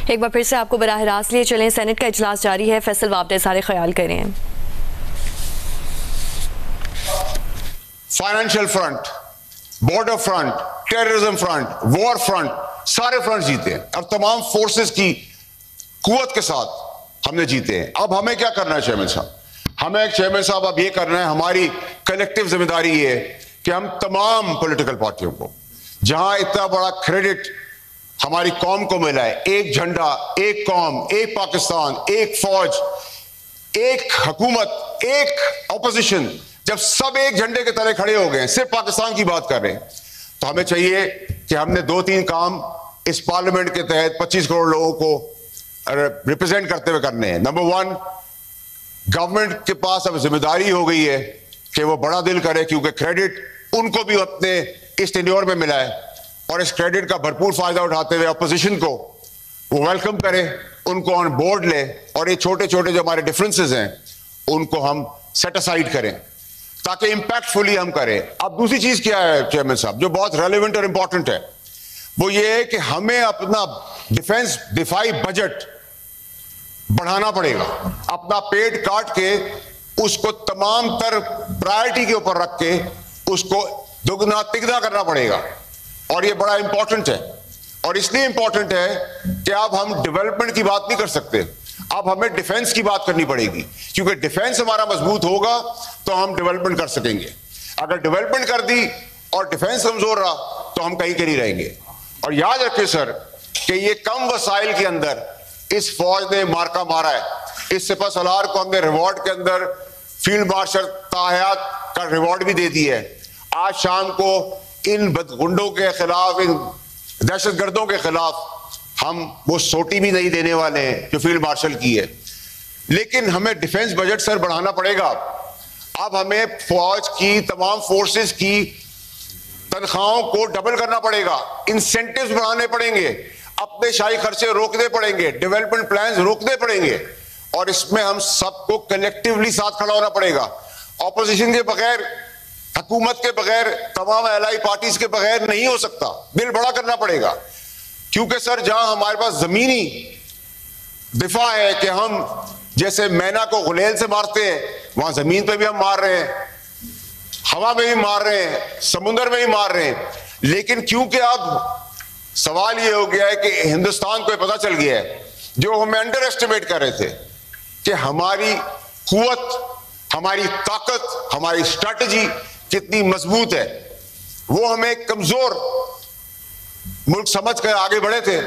एक बार फिर से आपको बराह रास्त लिए चलें। सेनेट का इजलास जारी है। फैसल वापस सारे ख्याल करें। Financial front, border front, terrorism front, war front, सारे फ्रंट जीते हैं। अब तमाम फोर्सेस की कुव्वत के साथ हमने जीते हैं। अब हमें क्या करना है चेयरमैन साहब? हमें चेयरमैन साहब अब ये करना है, हमारी कलेक्टिव जिम्मेदारी ये है कि हम तमाम पॉलिटिकल पार्टियों को, जहां इतना बड़ा क्रेडिट हमारी कौम को मिला है, एक झंडा, एक कौम, एक पाकिस्तान, एक फौज, एक हुकूमत, एक ऑपोजिशन, जब सब एक झंडे के तले खड़े हो गए, सिर्फ पाकिस्तान की बात कर रहे हैं, तो हमें चाहिए कि हमने 2-3 काम इस पार्लियामेंट के तहत 25 करोड़ लोगों को रिप्रेजेंट करते हुए करने हैं। नंबर 1, गवर्नमेंट के पास अब जिम्मेदारी हो गई है कि वो बड़ा दिल करे, क्योंकि क्रेडिट उनको भी अपने इस टेन्योर में मिला है, और इस क्रेडिट का भरपूर फायदा उठाते हुए अपोजिशन को वो वेलकम करे, उनको ऑन बोर्ड ले, और ये छोटे छोटे जो हमारे डिफरेंसेस हैं उनको हम सेट असाइड करें ताकि इंपैक्टफुली हम करें। अब दूसरी चीज क्या है चेयरमैन साहब, जो बहुत रेलेवेंट और इंपॉर्टेंट है, वो ये है कि हमें अपना दिफाई बजट बढ़ाना पड़ेगा। अपना पेट काट के उसको तमाम तर प्रायोरिटी के ऊपर रख के उसको दुगना तिगना करना पड़ेगा, और ये बड़ा इंपॉर्टेंट है। और इसलिए इंपॉर्टेंट है कि अब हम डेवलपमेंट की बात नहीं कर सकते, अब हमें डिफेंस की बात करनी पड़ेगी, क्योंकि डिफेंस हमारा मजबूत होगा तो हम डेवलपमेंट कर सकेंगे। अगर डेवलपमेंट कर दी और डिफेंस कमजोर रहा तो हम कहीं के नहीं रहेंगे। और याद रखें सर कि ये कम वसाइल के अंदर इस फौज ने मार्का मारा है। इस सिपह सलार को हमने रिवॉर्ड के अंदर फील्ड मार्शल ताहयात का रिवॉर्ड भी दे दिया है। आज शाम को इन बदगुंडों के खिलाफ, इन दहशतगर्दों के खिलाफ हम वो सोटी भी नहीं देने वाले हैं जो फील्ड मार्शल की है। लेकिन हमें डिफेंस बजट सर बढ़ाना पड़ेगा। अब हमें फौज की तमाम फोर्सेस की तनख्वाहों को डबल करना पड़ेगा, इंसेंटिव्स बढ़ाने पड़ेंगे, अपने शाही खर्चे रोकने पड़ेंगे, डेवलपमेंट प्लान्स रोकने पड़ेंगे, और इसमें हम सबको कलेक्टिवली साथ खड़ा होना पड़ेगा। ऑपोजिशन के बगैर, हुकूमत के बगैर, तमाम एलाई पार्टीज के बगैर नहीं हो सकता। दिल बड़ा करना पड़ेगा, क्योंकि सर जहां हमारे पास जमीनी दिफा है कि हम जैसे मैना को गुलेल से मारते हैं, वहां जमीन पे भी हम मार रहे हैं, हवा में भी मार रहे हैं, समुद्र में भी मार रहे हैं। लेकिन क्योंकि अब सवाल ये हो गया है कि हिंदुस्तान को पता चल गया है, जो हमें अंडर एस्टिमेट कर रहे थे, कि हमारी कुव्वत, हमारी ताकत, हमारी स्ट्रैटेजी कितनी मजबूत है। वो हमें कमजोर मुल्क समझ कर आगे बढ़े थे,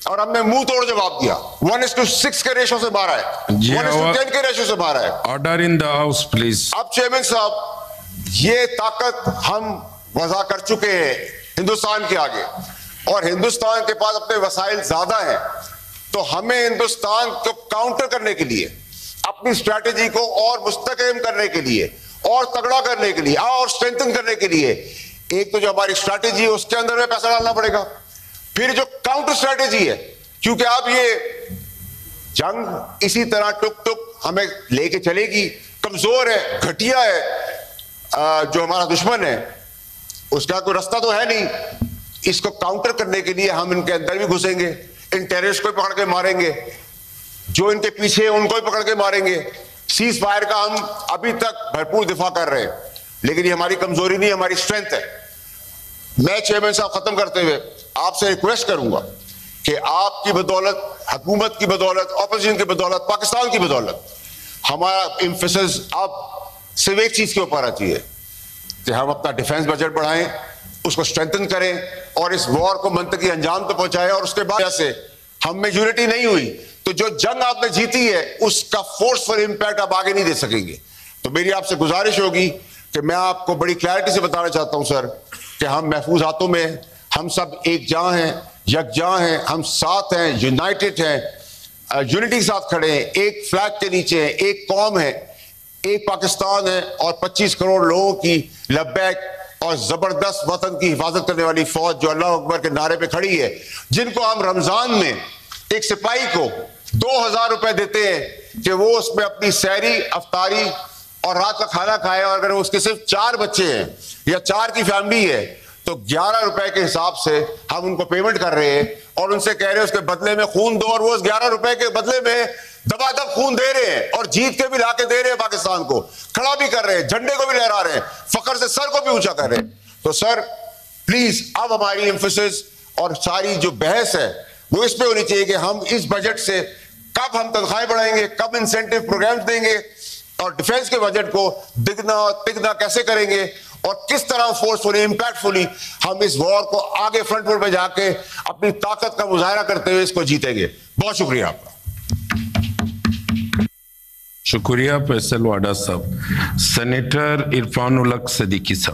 और हमने मुंह तोड़ जवाब दिया। 1:6 के रेशो से मारा है, 1:10 के रेशो से मारा है। Order in the house please. अब चेयरमैन साहब, ये ताकत हम वज़ा कर चुके हैं हिंदुस्तान के आगे, और हिंदुस्तान के पास अपने वसाइल ज्यादा हैं, तो हमें हिंदुस्तान को काउंटर करने के लिए, अपनी स्ट्रैटेजी को और मुस्तकम करने के लिए, और तगड़ा करने के लिए, और स्ट्रेंथन करने के लिए, एक तो जो हमारी स्ट्रैटेजी है उसके अंदर में पैसा डालना पड़ेगा, फिर जो काउंटर स्ट्रैटेजी है, क्योंकि अब ये जंग इसी तरह टुक टुक हमें लेके चलेगी। कमजोर है, घटिया है, जो हमारा दुश्मन है उसका कोई रास्ता तो है नहीं। इसको काउंटर करने के लिए हम इनके अंदर भी घुसेंगे, इन टेररिस्ट को पकड़ के मारेंगे, जो इनके पीछे है उनको भी पकड़ के मारेंगे। सीज फायर का हम अभी तक भरपूर दिफा कर रहे हैं, लेकिन ये हमारी कमजोरी नहीं, हमारी स्ट्रेंथ है। मैं चेयरमैन साहब खत्म करते हुए आपसे रिक्वेस्ट करूंगा कि आपकी बदौलत, हुकूमत की बदौलत, ऑपोजिशन की बदौलत, पाकिस्तान की बदौलत, हमारा एम्फेसिस अब सिर्फ एक चीज के ऊपर आती है कि हम अपना डिफेंस बजट बढ़ाएं, उसको स्ट्रेंथन करें, और इस वॉर को मंतकी अंजाम तो पहुंचाएं। और उसके बाद से हम में यूनिटी नहीं हुई तो जो जंग आपने जीती है उसका फोर्सफुल इंपैक्ट आप आगे नहीं दे सकेंगे। तो मेरी आपसे गुजारिश होगी कि मैं आपको बड़ी क्लैरिटी से बताना चाहता हूं सर कि हम महफूज हाथों में हैं, हम सब एक जहां हैं, यकजां हैं, हम साथ हैं, यूनाइटेड हैं, यूनिटी के साथ खड़े हैं, एक फ्लैग के नीचे हैं, एक कौम है, एक पाकिस्तान है, और 25 करोड़ लोगों की लब्बैक और जबरदस्त वतन की हिफाजत करने वाली फौज जो अल्लाह अकबर के नारे पे खड़ी है, जिनको हम रमजान में एक सिपाही को 2000 रुपए देते हैं कि वो उसमें अपनी सहरी, अफ्तारी और रात का खाना खाए, और अगर उसके सिर्फ 4 बच्चे हैं या 4 की फैमिली है तो 11 रुपए के हिसाब से हम उनको पेमेंट कर रहे हैं और उनसे कह रहे हैं उसके बदले में खून दो, और वो उस 11 रुपए के बदले में दबादब खून दे रहे हैं और जीत के भी लाके दे रहे हैं, पाकिस्तान को खड़ा भी कर रहे हैं, झंडे को भी लहरा रहे हैं, फखर से सर को भी ऊंचा कर रहे हैं। तो सर प्लीज अब हमारी एम्फेसिस और सारी जो बहस है वो इस पे होनी चाहिए कि हम इस बजट से कब हम तनख्वाहें बढ़ाएंगे, कब इंसेंटिव प्रोग्राम्स देंगे और डिफेंस के बजट को तिगना कैसे करेंगे और किस तरह फोर्सफुली इंपैक्टफुली हम इस वॉर को आगे फ्रंट पे जाके अपनी ताकत का मुजाहरा करते हुए इसको जीतेंगे। बहुत शुक्रिया आपका। शुक्रिया फैसल वाडा साहब। सेनेटर इरफान उल हक सिद्दीकी साहब।